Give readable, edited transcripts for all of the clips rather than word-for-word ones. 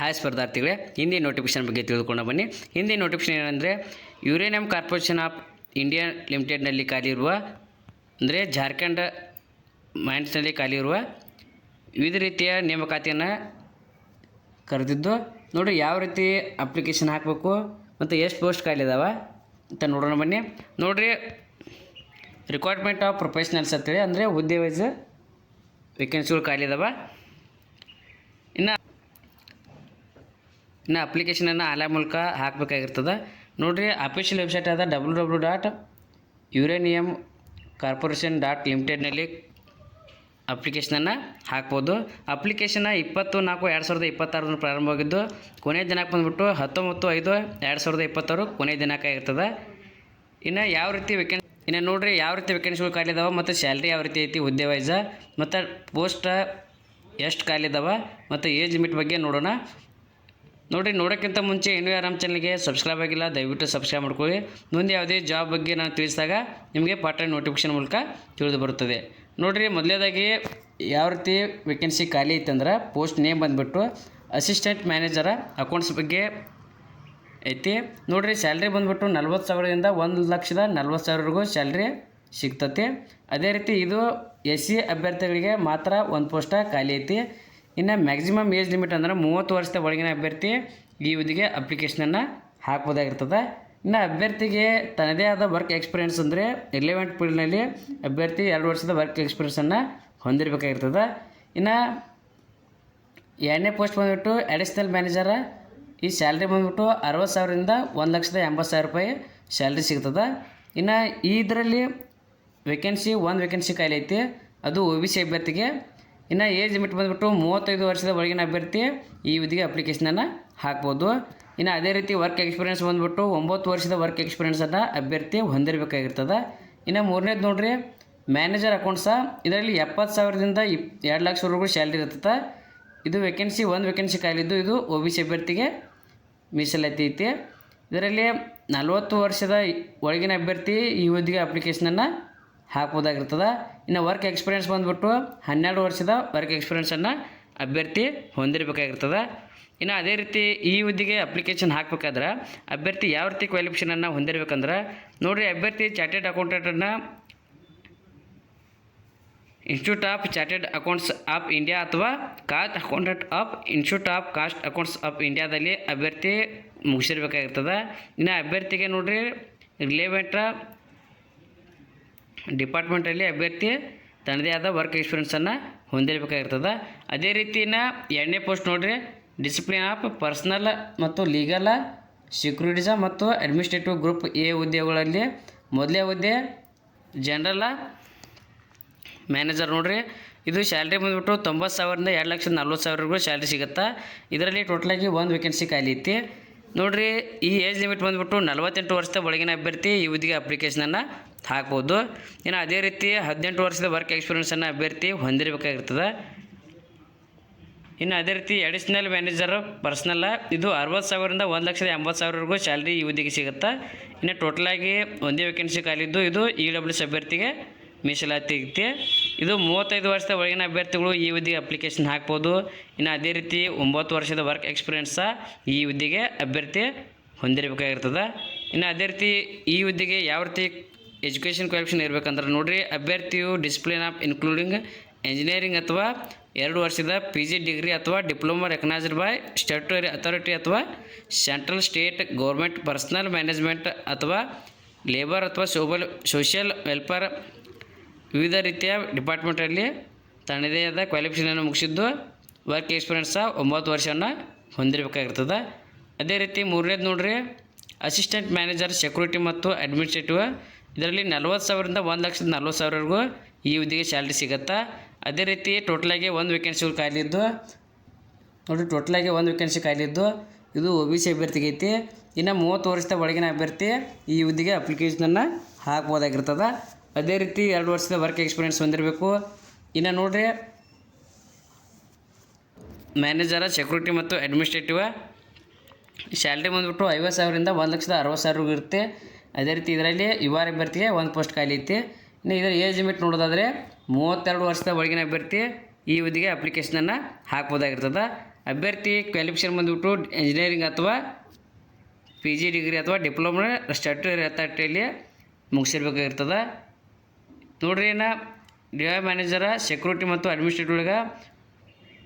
Hi ಸ್ಪರ್ಧಾರ್ಥಿಗಳೇ, Hindi notification ಬಗ್ಗೆ ತಿಳ್ಕೊಂಡು ಬನ್ನಿ. ಹಿಂದಿ ನೋಟಿಫಿಕೇಶನ್ ಏನಂದರೆ, ಯುರೇನಿಯಂ ಕಾರ್ಪೊರೇಷನ್ ಆಫ್ ಇಂಡಿಯಾ ಲಿಮಿಟೆಡ್ನಲ್ಲಿ ಖಾಲಿ ಇರುವ, ಅಂದರೆ ಜಾರ್ಖಂಡ್ ಮೈನ್ಸ್ನಲ್ಲಿ ಖಾಲಿ ಇರುವ ವಿವಿಧ ರೀತಿಯ ನೇಮಕಾತಿಯನ್ನು ಕರೆದಿದ್ದು. ನೋಡಿರಿ ಯಾವ ರೀತಿ ಅಪ್ಲಿಕೇಶನ್ ಹಾಕಬೇಕು ಮತ್ತು ಎಷ್ಟು ಪೋಸ್ಟ್ ಖಾಲಿ ಇದಾವೆ ಅಂತ ನೋಡೋಣ ಬನ್ನಿ. ನೋಡಿರಿ, ರಿಕ್ವೈರ್ಮೆಂಟ್ ಆಫ್ ಪ್ರೊಫೆಷ್ನಲ್ಸ್ ಅಂತೇಳಿ, ಅಂದರೆ ಹುದ್ದೆ ವೈಸ್ ವೇಕೆನ್ಸಿಗಳು ಖಾಲಿ ಇದಾವೆ. ಇನ್ನು ಅಪ್ಲಿಕೇಶನನ್ನು ಆನ್ಲೈನ್ ಮೂಲಕ ಹಾಕಬೇಕಾಗಿರ್ತದೆ. ನೋಡಿರಿ, ಅಫಿಷಿಯಲ್ ವೆಬ್ಸೈಟ್ ಆದ www.uraniumcorporation.limited ಅಪ್ಲಿಕೇಶನನ್ನು ಹಾಕ್ಬೋದು. ಅಪ್ಲಿಕೇಶನ್ನ 20/4/2026 ಪ್ರಾರಂಭವಾಗಿದ್ದು, ಕೊನೆಯ ದಿನಾಂಕ ಬಂದುಬಿಟ್ಟು 19/5/2026 ಕೊನೆಯ ದಿನಾಂಕ ಆಗಿರ್ತದೆ. ಇನ್ನು ನೋಡಿರಿ ಯಾವ ರೀತಿ ವೇಕೆನ್ಸಿಗಳು ಖಾಲಿ ಇದಾವೆ ಮತ್ತು ಸ್ಯಾಲ್ರಿ ಯಾವ ರೀತಿ ಐತಿ ಹುದ್ದೆ ವೈಸ, ಮತ್ತು ಪೋಸ್ಟ್ ಎಷ್ಟು ಖಾಲಿ ಇದಾವೆ ಮತ್ತು ಏಜ್ ಲಿಮಿಟ್ ಬಗ್ಗೆ ನೋಡೋಣ. ನೋಡಿರಿ, ನೋಡೋಕ್ಕಿಂತ ಮುಂಚೆ ಇನ್ನೂ ಯಾರು ನಮ್ಮ ಚಾನಲ್ಗೆ ಸಬ್ಸ್ಕ್ರೈಬ್ ಆಗಿಲ್ಲ, ದಯವಿಟ್ಟು ಸಬ್ಸ್ಕ್ರೈಬ್ ಮಾಡ್ಕೊಳ್ಳಿ. ಮುಂದೆ ಯಾವುದೇ ಜಾಬ್ ಬಗ್ಗೆ ನಾನು ತಿಳಿಸಿದಾಗ ನಿಮಗೆ ಪಾರ್ಟ್ ಟೈಮ್ ನೋಟಿಫಿಕೇಶನ್ ಮೂಲಕ ತಿಳಿದು ಬರುತ್ತದೆ. ನೋಡಿರಿ, ಮೊದಲನೇದಾಗಿ ಯಾವ ರೀತಿ ವೇಕೆನ್ಸಿ ಖಾಲಿ ಐತಂದ್ರೆ, ಪೋಸ್ಟ್ ನೇಮ್ ಬಂದುಬಿಟ್ಟು ಅಸಿಸ್ಟೆಂಟ್ ಮ್ಯಾನೇಜರ ಅಕೌಂಟ್ಸ್ ಬಗ್ಗೆ ಐತಿ. ನೋಡಿರಿ, ಸ್ಯಾಲ್ರಿ ಬಂದುಬಿಟ್ಟು 40,000ದಿಂದ 1,40,000ವರೆಗೂ ಸ್ಯಾಲ್ರಿ ಸಿಗ್ತತಿ. ಅದೇ ರೀತಿ ಇದು SC ಅಭ್ಯರ್ಥಿಗಳಿಗೆ ಮಾತ್ರ ಒಂದು ಪೋಸ್ಟ ಖಾಲಿ ಐತಿ. ಇನ್ನು ಮ್ಯಾಕ್ಸಿಮಮ್ ಏಜ್ ಲಿಮಿಟ್ ಅಂದ್ರೆ 30 ವರ್ಷದ ಒಳಗಿನ ಅಭ್ಯರ್ಥಿ ಈ ಹುದ್ದೆಗೆ ಅಪ್ಲಿಕೇಶನನ್ನು ಹಾಕ್ಬೋದಾಗಿರ್ತದೆ. ಇನ್ನು ಅಭ್ಯರ್ಥಿಗೆ ತನ್ನದೇ ಆದ ವರ್ಕ್ ಎಕ್ಸ್ಪೀರಿಯೆನ್ಸ್ ಅಂದರೆ ರಿಲೆವೆಂಟ್ ಫೀಲ್ಡ್ನಲ್ಲಿ ಅಭ್ಯರ್ಥಿ 2 ವರ್ಷದ ವರ್ಕ್ ಎಕ್ಸ್ಪೀರಿಯೆನ್ಸನ್ನು ಹೊಂದಿರಬೇಕಾಗಿರ್ತದೆ. ಇನ್ನು 2ನೇ ಪೋಸ್ಟ್ ಬಂದುಬಿಟ್ಟು ಅಡಿಷ್ನಲ್ ಮ್ಯಾನೇಜರ. ಈ ಸ್ಯಾಲ್ರಿ ಬಂದುಬಿಟ್ಟು 60,000ರಿಂದ 1,80,000 ರೂಪಾಯಿ ಸ್ಯಾಲ್ರಿ ಸಿಗ್ತದೆ. ಇನ್ನು ಇದರಲ್ಲಿ ಒಂದು ವೇಕೆನ್ಸಿ ಖಾಲಿ ಐತಿ, ಅದು OBC ಅಭ್ಯರ್ಥಿಗೆ. ಇನ್ನು ಏಜ್ ಲಿಮಿಟ್ ಬಂದುಬಿಟ್ಟು 35 ವರ್ಷದ ಒಳಗಿನ ಅಭ್ಯರ್ಥಿ ಈ ಹುದ್ದೆಗೆ ಅಪ್ಲಿಕೇಶನನ್ನು ಹಾಕ್ಬೋದು. ಇನ್ನು ಅದೇ ರೀತಿ ವರ್ಕ್ ಎಕ್ಸ್ಪೀರಿಯೆನ್ಸ್ ಬಂದುಬಿಟ್ಟು 9 ವರ್ಷದ ವರ್ಕ್ ಎಕ್ಸ್ಪೀರಿಯೆನ್ಸನ್ನು ಅಭ್ಯರ್ಥಿ ಹೊಂದಿರಬೇಕಾಗಿರ್ತದೆ. ಇನ್ನು 3ನೇದು ನೋಡಿರಿ, ಮ್ಯಾನೇಜರ್ ಅಕೌಂಟ್ಸ. ಇದರಲ್ಲಿ 70,000ದಿಂದ 2,00,000ವರೆಗೂ ಸ್ಯಾಲ್ರಿ ಇರ್ತದೆ. ಇದು ಒಂದು ವೇಕೆನ್ಸಿ ಖಾಲಿದ್ದು, ಇದು OBC ಅಭ್ಯರ್ಥಿಗೆ ಮೀಸಲಾತಿ ಐತಿ. ಇದರಲ್ಲಿ 40 ವರ್ಷದ ಒಳಗಿನ ಅಭ್ಯರ್ಥಿ ಈ ಹುದ್ದೆಗೆ ಅಪ್ಲಿಕೇಶನನ್ನು ಹಾಕ್ಬೋದಾಗಿರ್ತದೆ. ಇನ್ನು ವರ್ಕ್ ಎಕ್ಸ್ಪೀರಿಯೆನ್ಸ್ ಬಂದುಬಿಟ್ಟು 12 ವರ್ಷದ ವರ್ಕ್ ಎಕ್ಸ್ಪೀರಿಯೆನ್ಸನ್ನು ಅಭ್ಯರ್ಥಿ ಹೊಂದಿರಬೇಕಾಗಿರ್ತದೆ. ಇನ್ನು ಅದೇ ರೀತಿ ಈ ಹುದ್ದೆಗೆ ಅಪ್ಲಿಕೇಶನ್ ಹಾಕಬೇಕಾದ್ರೆ ಅಭ್ಯರ್ಥಿ ಯಾವ ರೀತಿ ಕ್ವಾಲಿಫಿಕೇಷನನ್ನು ಹೊಂದಿರಬೇಕಂದ್ರೆ, ನೋಡಿರಿ, ಅಭ್ಯರ್ಥಿ ಚಾರ್ಟೆಡ್ ಅಕೌಂಟೆಂಟನ್ನು institute of chartered accounts of India ಅಥವಾ cost accountant of institute of cost accounts of ಇಂಡಿಯಾದಲ್ಲಿ ಅಭ್ಯರ್ಥಿ ಮುಗಿಸಿರ್ಬೇಕಾಗಿರ್ತದೆ. ಇನ್ನು ಅಭ್ಯರ್ಥಿಗೆ ನೋಡಿರಿ, ರಿಲೆವೆಂಟ್ ಡಿಪಾರ್ಟ್ಮೆಂಟಲ್ಲಿ ಅಭ್ಯರ್ಥಿ ತನ್ನದೇ ಆದ ವರ್ಕ್ ಎಕ್ಸ್ಪೀರಿಯೆನ್ಸನ್ನು ಹೊಂದಿರಬೇಕಾಗಿರ್ತದೆ. ಅದೇ ರೀತಿನ 2ನೇ ಪೋಸ್ಟ್ ನೋಡಿರಿ, ಡಿಸಿಪ್ಲಿನ್ ಆಫ್ ಪರ್ಸನಲ್ ಮತ್ತು ಲೀಗಲ್ ಸೆಕ್ಯೂರಿಟಿಸಮ್ ಮತ್ತು ಅಡ್ಮಿನಿಸ್ಟ್ರೇಟಿವ್ ಗ್ರೂಪ್ A ಹುದ್ದೆಗಳಲ್ಲಿ ಮೊದಲೇ ಹುದ್ದೆ ಜನರಲ್ ಮ್ಯಾನೇಜರ್. ನೋಡಿರಿ, ಇದು ಸ್ಯಾಲ್ರಿ ಬಂದುಬಿಟ್ಟು 90,000ರಿಂದ 2,40,000ವರೆಗೂ ಸ್ಯಾಲ್ರಿ ಸಿಗುತ್ತೆ. ಇದರಲ್ಲಿ ಟೋಟಲಾಗಿ ಒಂದು ವೇಕೆನ್ಸಿ ಖಾಲಿ ಐತಿ. ನೋಡಿರಿ, ಈ ಏಜ್ ಲಿಮಿಟ್ ಬಂದುಬಿಟ್ಟು 48 ವರ್ಷದ ಒಳಗಿನ ಅಭ್ಯರ್ಥಿ ಈ ಹುದ್ದೆಗೆ ಅಪ್ಲಿಕೇಶನನ್ನು ಹಾಕ್ಬೋದು. ಇನ್ನು ಅದೇ ರೀತಿ 18 ವರ್ಷದ ವರ್ಕ್ ಎಕ್ಸ್ಪೀರಿಯೆನ್ಸನ್ನು ಅಭ್ಯರ್ಥಿ ಹೊಂದಿರಬೇಕಾಗಿರ್ತದೆ. ಇನ್ನು ಅದೇ ರೀತಿ ಅಡಿಷ್ನಲ್ ಮ್ಯಾನೇಜರ್ ಪರ್ಸ್ನಲ್ಲ, ಇದು 60,000ರಿಂದ 1,80,000ವರೆಗೂ ಸ್ಯಾಲ್ರಿ ಈ ಹುದ್ದೆಗೆ ಸಿಗುತ್ತೆ. ಇನ್ನು ಟೋಟಲಾಗಿ ಒಂದೇ ವೇಕೆನ್ಸಿ ಖಾಲಿದ್ದು, ಇದು EWS ಅಭ್ಯರ್ಥಿಗೆ ಮೀಸಲಾತಿ ಐತಿ. ಇದು 35 ವರ್ಷದ ಒಳಗಿನ ಅಭ್ಯರ್ಥಿಗಳು ಈ ಹುದ್ದೆಗೆ ಅಪ್ಲಿಕೇಶನ್ ಹಾಕ್ಬೋದು. ಇನ್ನು ಅದೇ ರೀತಿ 9 ವರ್ಷದ ವರ್ಕ್ ಎಕ್ಸ್ಪೀರಿಯೆನ್ಸ ಈ ಹುದ್ದೆಗೆ ಅಭ್ಯರ್ಥಿ ಹೊಂದಿರಬೇಕಾಗಿರ್ತದೆ. ಇನ್ನು ಅದೇ ರೀತಿ ಈ ಹುದ್ದೆಗೆ ಯಾವ ರೀತಿ ಎಜುಕೇಷನ್ ಕ್ವಾಲಿಫಿಕೇಷನ್ ಇರಬೇಕಂದ್ರೆ, ನೋಡಿರಿ, ಅಭ್ಯರ್ಥಿಯು ಡಿಸಿಪ್ಲಿನ್ ಆಫ್ ಇನ್ಕ್ಲೂಡಿಂಗ್ ಇಂಜಿನಿಯರಿಂಗ್ ಅಥವಾ 2 ವರ್ಷದ PG ಡಿಗ್ರಿ ಅಥವಾ diploma recognised by statutory authority ಅಥವಾ central state government personnel management ಅಥವಾ ಲೇಬರ್ ಅಥವಾ ಸೋಷಿಯಲ್ ವೆಲ್ಫೇರ್ ವಿವಿಧ ರೀತಿಯ ಡಿಪಾರ್ಟ್ಮೆಂಟಲ್ಲಿ ತನ್ನದೇ ಆದ ಕ್ವಾಲಿಫಿಕೇಷನನ್ನು ಮುಗಿಸಿದ್ದು, ವರ್ಕ್ ಎಕ್ಸ್ಪೀರಿಯೆನ್ಸ 9 ವರ್ಷವನ್ನು ಹೊಂದಿರಬೇಕಾಗಿರ್ತದೆ. ಅದೇ ರೀತಿ 3ನೇದು ನೋಡಿರಿ, ಅಸಿಸ್ಟೆಂಟ್ ಮ್ಯಾನೇಜರ್ ಸೆಕ್ಯೂರಿಟಿ ಮತ್ತು ಅಡ್ಮಿನಿಸ್ಟ್ರೇಟಿವ್. ಇದರಲ್ಲಿ 40,000ರಿಂದ 1,40,000ವರೆಗೂ ಈ ಹುದ್ದೆಗೆ ಸ್ಯಾಲ್ರಿ ಸಿಗುತ್ತೆ. ಅದೇ ರೀತಿ ಟೋಟಲಾಗಿ ಒಂದು ವೇಕೆನ್ಸಿಗಳು ಖಾಲಿದ್ದು, ನೋಡಿರಿ, ಟೋಟಲಾಗಿ ಒಂದು ವೇಕೆನ್ಸಿ ಖಾಲಿದ್ದು, ಇದು OBC ಅಭ್ಯರ್ಥಿಗೆ ಐತಿ. ಇನ್ನು 30 ವರ್ಷದ ಒಳಗಿನ ಅಭ್ಯರ್ಥಿ ಈ ಹುದ್ದೆಗೆ ಅಪ್ಲಿಕೇಶನನ್ನು ಹಾಕ್ಬೋದಾಗಿರ್ತದೆ. ಅದೇ ರೀತಿ 2 ವರ್ಷದ ವರ್ಕ್ ಎಕ್ಸ್ಪೀರಿಯೆನ್ಸ್ ಹೊಂದಿರಬೇಕು. ಇನ್ನು ನೋಡಿರಿ, ಮ್ಯಾನೇಜರ ಸೆಕ್ಯೂರಿಟಿ ಮತ್ತು ಅಡ್ಮಿನಿಸ್ಟ್ರೇಟಿವ್ ಸ್ಯಾಲ್ರಿ ಬಂದುಬಿಟ್ಟು 50,000ರಿಂದ 1,60,000ವರೆಗೂ ಇರುತ್ತೆ. ಅದೇ ರೀತಿ ಇದರಲ್ಲಿ UR ಅಭ್ಯರ್ಥಿಗೆ ಒಂದು ಪೋಸ್ಟ್ ಖಾಲಿ ಐತಿ. ಇನ್ನು ಇದರ ಏಜ್ ಲಿಮಿಟ್ ನೋಡೋದಾದರೆ 32 ವರ್ಷದ ಒಳಗಿನ ಅಭ್ಯರ್ಥಿ ಈ ಹುದ್ದೆಗೆ ಅಪ್ಲಿಕೇಶನನ್ನು ಹಾಕ್ಬೋದಾಗಿರ್ತದೆ. ಅಭ್ಯರ್ಥಿ ಕ್ವಾಲಿಫಿಕೇಷನ್ ಬಂದುಬಿಟ್ಟು ಇಂಜಿನಿಯರಿಂಗ್ ಅಥವಾ ಪಿ ಜಿ ಡಿಗ್ರಿ ಅಥವಾ ಡಿಪ್ಲೊಮಾ ಸ್ಟ್ಯಾಟ್ಯೂಟರಿ ಅಥಾರಿಟಿಯಲ್ಲಿ ಮುಗಿಸಿರ್ಬೇಕಾಗಿರ್ತದೆ. ನೋಡ್ರಿ ಇನ್ನು ಡಿ ಐ ಮ್ಯಾನೇಜರ ಸೆಕ್ಯೂರಿಟಿ ಮತ್ತು ಅಡ್ಮಿನಿಸ್ಟ್ರೇಟಿವ್ ಒಳಗೆ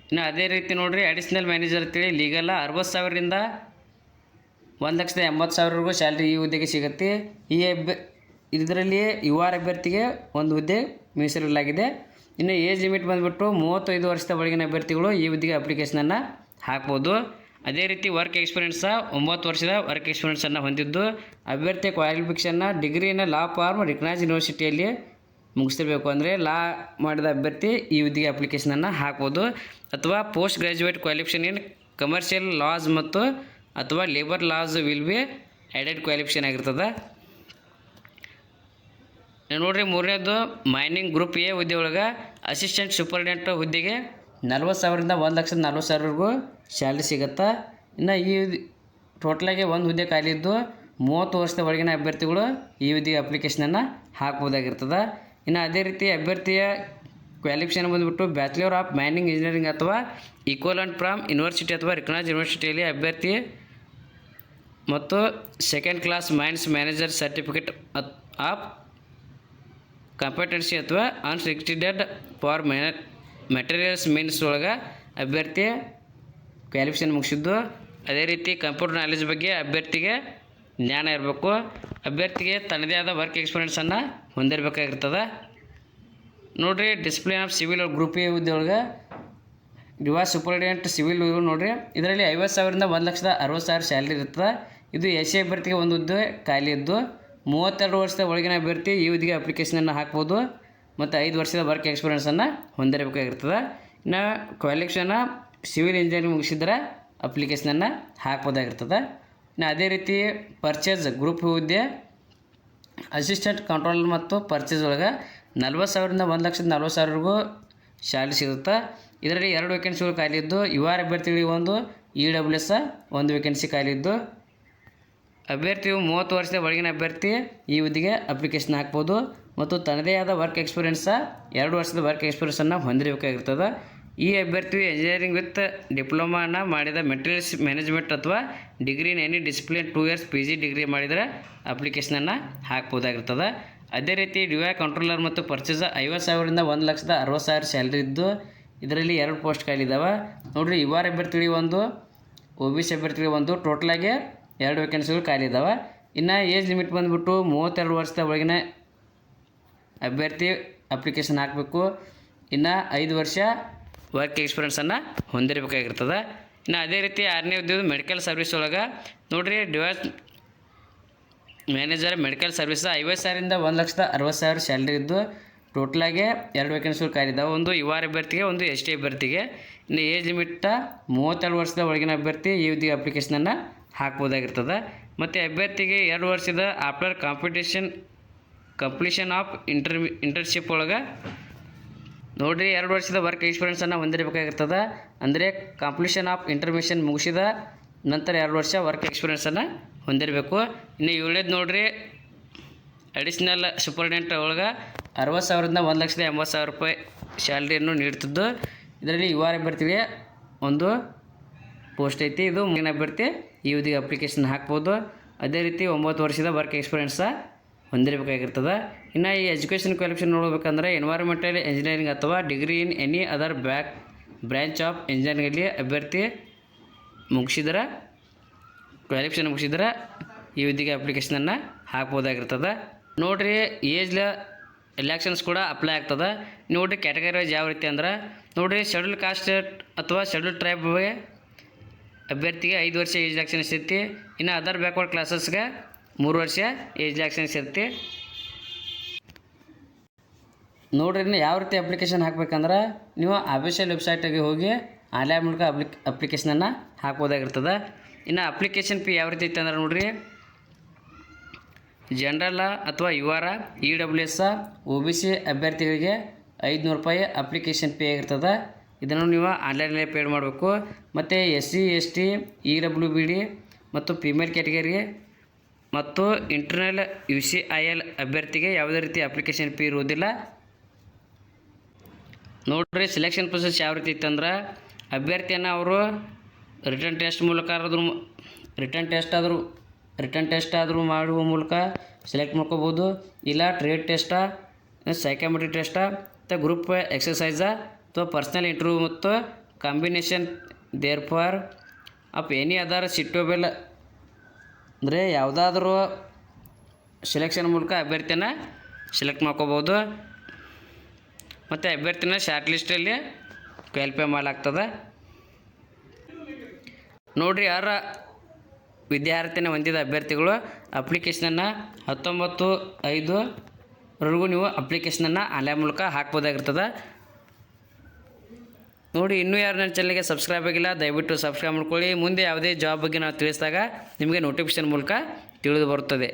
ಇನ್ನು ಅದೇ ರೀತಿ ನೋಡಿರಿ ಅಡಿಷ್ನಲ್ ಮ್ಯಾನೇಜರ್ ಅಂತೇಳಿ ಲೀಗಲ್ಲ 60,000ರಿಂದ 1,80,000ವರೆಗೂ ಸ್ಯಾಲ್ರಿ ಈ ಹುದ್ದೆಗೆ ಸಿಗುತ್ತೆ. ಇದರಲ್ಲಿ ಯುವ ಅಭ್ಯರ್ಥಿಗೆ ಒಂದು ಹುದ್ದೆ ಮೀಸಲಿಡಲಾಗಿದೆ. ಇನ್ನು ಏಜ್ ಲಿಮಿಟ್ ಬಂದುಬಿಟ್ಟು 35 ವರ್ಷದ ಒಳಗಿನ ಅಭ್ಯರ್ಥಿಗಳು ಈ ಹುದ್ದೆಗೆ ಅಪ್ಲಿಕೇಶನನ್ನು ಹಾಕ್ಬೋದು. ಅದೇ ರೀತಿ ವರ್ಕ್ ಎಕ್ಸ್ಪೀರಿಯೆನ್ಸ 9 ವರ್ಷದ ವರ್ಕ್ ಎಕ್ಸ್ಪೀರಿಯೆನ್ಸನ್ನು ಹೊಂದಿದ್ದು ಅಭ್ಯರ್ಥಿಯ ಕ್ವಾಲಿಫಿಕೇಷನ್ನ ಡಿಗ್ರಿನ ಲಾ ಫಾರ್ಮ್ ರಿಕಗ್ನೈಸ್ಡ್ ಯೂನಿವರ್ಸಿಟಿಯಲ್ಲಿ ಮುಗಿಸಿರಬೇಕು. ಅಂದರೆ ಲಾ ಮಾಡಿದ ಅಭ್ಯರ್ಥಿ ಈ ಹುದ್ದೆಗೆ ಅಪ್ಲಿಕೇಶನನ್ನು ಹಾಕ್ಬೋದು. ಅಥವಾ ಪೋಸ್ಟ್ ಗ್ರ್ಯಾಜುಯೇಟ್ ಕ್ವಾಲಿಫಿಕೇಷನ್ ಇನ್ ಕಮರ್ಷಿಯಲ್ ಲಾಸ್ ಮತ್ತು ಅಥವಾ labour loss will be added qualification ಆಗಿರ್ತದೆ. ನೋಡಿರಿ ಮೂರನೇದು ಮೈನಿಂಗ್ ಗ್ರೂಪ್ ಎ ಹುದ್ದೆ ಒಳಗೆ ಅಸಿಸ್ಟೆಂಟ್ ಸೂಪರ್ಡೆಂಟ್ ಹುದ್ದೆಗೆ 40,000ರಿಂದ 1,40,000ವರೆಗೂ ಸ್ಯಾಲ್ರಿ ಸಿಗುತ್ತೆ. ಇನ್ನು ಈ ಟೋಟಲಾಗಿ ಒಂದು ಹುದ್ದೆ ಖಾಲಿ ಇದ್ದು 30 ವರ್ಷದ ಒಳಗಿನ ಅಭ್ಯರ್ಥಿಗಳು ಈ ಹುದ್ದೆಗೆ ಅಪ್ಲಿಕೇಶನನ್ನು ಹಾಕ್ಬೋದಾಗಿರ್ತದೆ. ಇನ್ನು ಅದೇ ರೀತಿ ಅಭ್ಯರ್ಥಿಯ ಕ್ವಾಲಿಫಿಕೇಷನ್ ಬಂದುಬಿಟ್ಟು ಬ್ಯಾಚುಲರ್ ಆಫ್ ಮೈನಿಂಗ್ ಇಂಜಿನಿಯರಿಂಗ್ ಅಥವಾ ಈಕ್ವಲೆಂಟ್ ಫ್ರಾಮ್ ಯೂನಿವರ್ಸಿಟಿ ಅಥವಾ ರಿಕಗ್ನೈಸ್ಡ್ ಯೂನಿವರ್ಸಿಟಿಯಲ್ಲಿ ಅಭ್ಯರ್ಥಿ ಮತ್ತು second class mines manager certificate of competency ಅಥವಾ ಅನ್ರಿಸ್ಟ್ರಿಕ್ಟೆಡ್ ಫಾರ್ ಮೆಟೀರಿಯಲ್ಸ್ ಮೀನ್ಸ್ ಒಳಗೆ ಅಭ್ಯರ್ಥಿ ಕ್ವಾಲಿಫಿಕೇಷನ್ ಮುಗಿಸಿದ್ದು. ಅದೇ ರೀತಿ ಕಂಪ್ಯೂಟರ್ ನಾಲೆಜ್ ಬಗ್ಗೆ ಅಭ್ಯರ್ಥಿಗೆ ಜ್ಞಾನ ಇರಬೇಕು. ಅಭ್ಯರ್ಥಿಗೆ ತನ್ನದೇ ಆದ ವರ್ಕ್ ಎಕ್ಸ್ಪೀರಿಯೆನ್ಸನ್ನು ಹೊಂದಿರಬೇಕಾಗಿರ್ತದೆ. ನೋಡಿರಿ discipline of civil group A ಹುದ್ದೆ ಒಳಗೆ ಡಿವಾಸ್ ಸೂಪರ್ಡೆಂಟ್ ಸಿವಿಲ್ ನೋಡಿರಿ ಇದರಲ್ಲಿ 50,000ರಿಂದ 1,60,000 ಸ್ಯಾಲ್ರಿ ಇರ್ತದೆ. ಇದು ಎಸ್ ಸಿ ಅಭ್ಯರ್ಥಿಗೆ ಒಂದು ಹುದ್ದೆ ಖಾಲಿ ಇದ್ದು 32 ವರ್ಷದ ಒಳಗಿನ ಅಭ್ಯರ್ಥಿ ಈ ಹುದ್ದೆಗೆ ಅಪ್ಲಿಕೇಶನನ್ನು ಹಾಕ್ಬೋದು ಮತ್ತು 5 ವರ್ಷದ ವರ್ಕ್ ಎಕ್ಸ್ಪೀರಿಯೆನ್ಸನ್ನು ಹೊಂದಿರಬೇಕಾಗಿರ್ತದೆ. ಇನ್ನು ಕ್ವಾಲಿಫಿಕೇಷನ್ನ ಸಿವಿಲ್ ಇಂಜಿನಿಯರಿಂಗ್ ಮುಗಿಸಿದ್ರೆ ಅಪ್ಲಿಕೇಶನನ್ನು ಹಾಕ್ಬೋದಾಗಿರ್ತದೆ. ಇನ್ನು ಅದೇ ರೀತಿ ಪರ್ಚೇಸ್ ಗ್ರೂಪ್ ಹುದ್ದೆ ಅಸಿಸ್ಟೆಂಟ್ ಕಂಟ್ರೋಲರ್ ಮತ್ತು ಪರ್ಚೇಸ್ ಒಳಗೆ 40,000ರಿಂದ 1,40,000ವರೆಗೂ ಸ್ಯಾಲ್ರಿ ಸಿಗುತ್ತೆ. ಇದರಲ್ಲಿ 2 ವೇಕೆನ್ಸಿಗಳು ಖಾಲಿ ಇದ್ದು ಯುವ ಅಭ್ಯರ್ಥಿಗಳಿಗೆ ಒಂದು EWS ಒಂದು ವೇಕೆನ್ಸಿ ಖಾಲಿ ಇದ್ದು ಅಭ್ಯರ್ಥಿಯು 30 ವರ್ಷದ ಒಳಗಿನ ಅಭ್ಯರ್ಥಿ ಈ ಹುದ್ದೆಗೆ ಅಪ್ಲಿಕೇಶನ್ ಹಾಕ್ಬೋದು ಮತ್ತು ತನ್ನದೇ ಆದ ವರ್ಕ್ ಎಕ್ಸ್ಪೀರಿಯೆನ್ಸ 2 ವರ್ಷದ ವರ್ಕ್ ಎಕ್ಸ್ಪೀರಿಯೆನ್ಸನ್ನು ಹೊಂದಿರಬೇಕಾಗಿರ್ತದೆ. ಈ ಅಭ್ಯರ್ಥಿಯು ಇಂಜಿನಿಯರಿಂಗ್ ವಿತ್ ಡಿಪ್ಲೊಮಾನ ಮಾಡಿದ ಮೆಟೀರಿಯಲ್ಸ್ ಮ್ಯಾನೇಜ್ಮೆಂಟ್ ಅಥವಾ degree in any discipline 2 years PG degree ಮಾಡಿದರೆ ಅಪ್ಲಿಕೇಶನನ್ನು ಹಾಕ್ಬೋದಾಗಿರ್ತದೆ. ಅದೇ ರೀತಿ ಡಿವೈ ಕಂಟ್ರೋಲರ್ ಮತ್ತು ಪರ್ಚೇಸ್ 50,000ರಿಂದ 1,60,000 ಸ್ಯಾಲ್ರಿ ಇದ್ದು ಇದರಲ್ಲಿ 2 ಪೋಸ್ಟ್ ಖಾಲಿ ಇದ್ದಾವೆ. ನೋಡಿರಿ ಯುವ ಅಭ್ಯರ್ಥಿಗಳಿಗೆ ಒಂದು OBC ಅಭ್ಯರ್ಥಿಗಳಿಗೆ ಒಂದು ಟೋಟಲಾಗಿ 2 ವೇಕೆನ್ಸಿಗಳು ಖಾಲಿ ಇದ್ದಾವೆ. ಇನ್ನು ಏಜ್ ಲಿಮಿಟ್ ಬಂದುಬಿಟ್ಟು 32 ವರ್ಷದ ಒಳಗಿನ ಅಭ್ಯರ್ಥಿ ಅಪ್ಲಿಕೇಶನ್ ಹಾಕಬೇಕು. ಇನ್ನು 5 ವರ್ಷ ವರ್ಕ್ ಎಕ್ಸ್ಪೀರಿಯೆನ್ಸನ್ನು ಹೊಂದಿರಬೇಕಾಗಿರ್ತದೆ. ಇನ್ನು ಅದೇ ರೀತಿ 6ನೇ ಉದ್ಯೋಗ ಮೆಡಿಕಲ್ ಸರ್ವಿಸ್ ಒಳಗೆ ನೋಡಿರಿ ಡಿವೈಸ್ ಮ್ಯಾನೇಜರ್ ಮೆಡಿಕಲ್ ಸರ್ವಿಸ್ 50,000ರಿಂದ 1,60,000 ಸ್ಯಾಲ್ರಿ ಇದ್ದು ಟೋಟಲಾಗಿ 2 ವೇಕೆನ್ಸಿಗಳು ಖಾಲಿ ಇದ್ದಾವೆ. ಒಂದು ಯುವ ಅಭ್ಯರ್ಥಿಗೆ ಒಂದು ST ಅಭ್ಯರ್ಥಿಗೆ. ಇನ್ನು ಏಜ್ ಲಿಮಿಟ್ಟ 32 ವರ್ಷದ ಒಳಗಿನ ಅಭ್ಯರ್ಥಿ ಈ ಹುದ್ದೆಗೆ ಅಪ್ಲಿಕೇಶನನ್ನು ಹಾಕ್ಬೋದಾಗಿರ್ತದೆ. ಮತ್ತು ಅಭ್ಯರ್ಥಿಗೆ 2 ವರ್ಷದ ಆಫ್ಟರ್ ಕಂಪ್ಲೀಷನ್ ಆಫ್ ಇಂಟರ್ನ್ಶಿಪ್ ಒಳಗೆ ನೋಡಿರಿ 2 ವರ್ಷದ ವರ್ಕ್ ಎಕ್ಸ್ಪೀರಿಯೆನ್ಸನ್ನು ಹೊಂದಿರಬೇಕಾಗಿರ್ತದೆ. ಅಂದರೆ ಕಂಪ್ಲೀಷನ್ ಆಫ್ ಇಂಟರ್ಮಿಷನ್ ಮುಗಿಸಿದ ನಂತರ 2 ವರ್ಷ ವರ್ಕ್ ಎಕ್ಸ್ಪೀರಿಯೆನ್ಸನ್ನು ಹೊಂದಿರಬೇಕು. ಇನ್ನು 7ನೇದು ನೋಡಿರಿ ಅಡಿಷ್ನಲ್ ಸೂಪರ್ಡೆಂಟ್ ಒಳಗೆ 60,000ರಿಂದ 1,80,000 ರೂಪಾಯಿ ಸ್ಯಾಲ್ರಿಯನ್ನು ನೀಡ್ತಿದ್ದು ಇದರಲ್ಲಿ ಯುವ ಅಭ್ಯರ್ಥಿಗೆ ಒಂದು ಪೋಸ್ಟ್ ಐತಿ. ಇದು ಮುಂದಿನ ಅಭ್ಯರ್ಥಿ ಈ ಹುದ್ದೆಗೆ ಅಪ್ಲಿಕೇಶನ್ ಹಾಕ್ಬೋದು. ಅದೇ ರೀತಿ 9 ವರ್ಷದ ವರ್ಕ್ ಎಕ್ಸ್ಪೀರಿಯೆನ್ಸ ಹೊಂದಿರಬೇಕಾಗಿರ್ತದೆ. ಇನ್ನು ಈ ಎಜುಕೇಷನ್ ಕ್ವಾಲಿಫಿಕೇಷನ್ ನೋಡಬೇಕಂದ್ರೆ ಎನ್ವೈರ್ಮೆಂಟಲ್ ಇಂಜಿನಿಯರಿಂಗ್ ಅಥವಾ degree in any other branch of ಇಂಜಿನಿಯರಿಂಗಲ್ಲಿ ಅಭ್ಯರ್ಥಿ ಮುಗಿಸಿದ್ರೆ ಕ್ವಾಲಿಫಿಕೇಷನ್ ಮುಗಿಸಿದ್ರೆ ಈ ಹುದ್ದೆಗೆ ಅಪ್ಲಿಕೇಶನನ್ನು ಹಾಕ್ಬೋದಾಗಿರ್ತದೆ. ನೋಡಿರಿ ಏಜ್ ಎಲೆಕ್ಷನ್ಸ್ ಕೂಡ ಅಪ್ಲೈ ಆಗ್ತದೆ. ನೋಡಿರಿ ಕ್ಯಾಟಗರಿ ವೈಸ್ ಯಾವ ರೀತಿ ಅಂದ್ರೆ ನೋಡಿರಿ ಶೆಡ್ಯೂಲ್ ಕಾಸ್ಟ್ ಅಥವಾ ಶೆಡ್ಯೂಲ್ ಟ್ರೈಬ್ ಅಭ್ಯರ್ಥಿಗೆ 5 ವರ್ಷ ಏಜ್ ರಿಲ್ಯಾಕ್ಸೇಷನ್ ಇರ್ತೈತಿ. ಇನ್ನು ಅದರ್ ಬ್ಯಾಕ್ವರ್ಡ್ ಕ್ಲಾಸಸ್ಗೆ 3 ವರ್ಷ ಏಜ್ ರಿಲ್ಯಾಕ್ಸೇಷನ್ ಇರುತ್ತೆ. ನೋಡಿರಿ ಇನ್ನು ಯಾವ ರೀತಿ ಅಪ್ಲಿಕೇಶನ್ ಹಾಕಬೇಕಂದ್ರೆ ನೀವು ಅಫಿಷಿಯಲ್ ವೆಬ್ಸೈಟಿಗೆ ಹೋಗಿ ಆನ್ಲೈನ್ ಮೂಲಕ ಅಪ್ಲಿಕೇಶನನ್ನು ಹಾಕ್ಬೋದಾಗಿರ್ತದೆ. ಇನ್ನು ಅಪ್ಲಿಕೇಶನ್ ಫೀ ಯಾವ ರೀತಿ ಐತೆ ಅಂದ್ರೆ ನೋಡಿರಿ ಜನರಲ್ ಅಥವಾ UR EWS OBC ಅಭ್ಯರ್ಥಿಗಳಿಗೆ 500 ರೂಪಾಯಿ ಅಪ್ಲಿಕೇಶನ್ ಫೀ ಆಗಿರ್ತದೆ. ಇದನ್ನು ನೀವು ಆನ್ಲೈನಲ್ಲಿ ಪೇಡ್ ಮಾಡಬೇಕು. ಮತ್ತು SC ST EWBD ಮತ್ತು ಫೀಮೇಲ್ ಕ್ಯಾಟಗರಿ ಮತ್ತು ಇಂಟರ್ನಲ್ UCIL ಅಭ್ಯರ್ಥಿಗೆ ಯಾವುದೇ ರೀತಿ ಅಪ್ಲಿಕೇಶನ್ ಫೀ ಇರುವುದಿಲ್ಲ. ನೋಡಿರಿ ಸೆಲೆಕ್ಷನ್ ಪ್ರೊಸೆಸ್ ಯಾವ ರೀತಿ ಇತ್ತಂದ್ರೆ ಅಭ್ಯರ್ಥಿಯನ್ನು ಅವರು ರಿಟರ್ನ್ ಟೆಸ್ಟ್ ಆದರೂ ಮಾಡುವ ಮೂಲಕ ಸೆಲೆಕ್ಟ್ ಮಾಡ್ಕೋಬೋದು. ಇಲ್ಲ ಟ್ರೇಡ್ ಟೆಸ್ಟಾ, ಸೈಕಾಮೆಟ್ರಿ ಟೆಸ್ಟಾ, ಮತ್ತು ಗ್ರೂಪ್ ಎಕ್ಸಸೈಸಾ ಅಥವಾ ಪರ್ಸ್ನಲ್ ಇಂಟರ್ವ್ಯೂ ಮತ್ತು combination there for of any other suitable ಅಂದರೆ ಯಾವುದಾದ್ರೂ ಸೆಲೆಕ್ಷನ್ ಮೂಲಕ ಅಭ್ಯರ್ಥಿಯನ್ನು ಸೆಲೆಕ್ಟ್ ಮಾಡ್ಕೋಬೋದು. ಮತ್ತು ಅಭ್ಯರ್ಥಿನ ಶಾರ್ಟ್ ಲಿಸ್ಟಲ್ಲಿ ಕ್ವಾಲಿಫೈ ಮಾಡಲಾಗ್ತದೆ. ನೋಡಿರಿ, ಯಾರ ವಿದ್ಯಾರ್ಥಿನ ಹೊಂದಿದ ಅಭ್ಯರ್ಥಿಗಳು ಅಪ್ಲಿಕೇಶನನ್ನು 19/5 ನೀವು ಅಪ್ಲಿಕೇಶನನ್ನು ಆನ್ಲೈನ್ ಮೂಲಕ ಹಾಕ್ಬೋದಾಗಿರ್ತದೆ. ನೋಡಿ, ಇನ್ನೂ ಯಾರು ನನ್ನ ಚಾನಲ್ಗೆ ಸಬ್ಸ್ಕ್ರೈಬ್ ಆಗಿಲ್ಲ, ದಯವಿಟ್ಟು ಸಬ್ಸ್ಕ್ರೈಬ್ ಮಾಡ್ಕೊಳ್ಳಿ. ಮುಂದೆ ಯಾವುದೇ ಜಾಬ್ ಬಗ್ಗೆ ನಾವು ತಿಳಿಸಿದಾಗ ನಿಮಗೆ ನೋಟಿಫಿಕೇಷನ್ ಮೂಲಕ ತಿಳಿದು ಬರುತ್ತದೆ.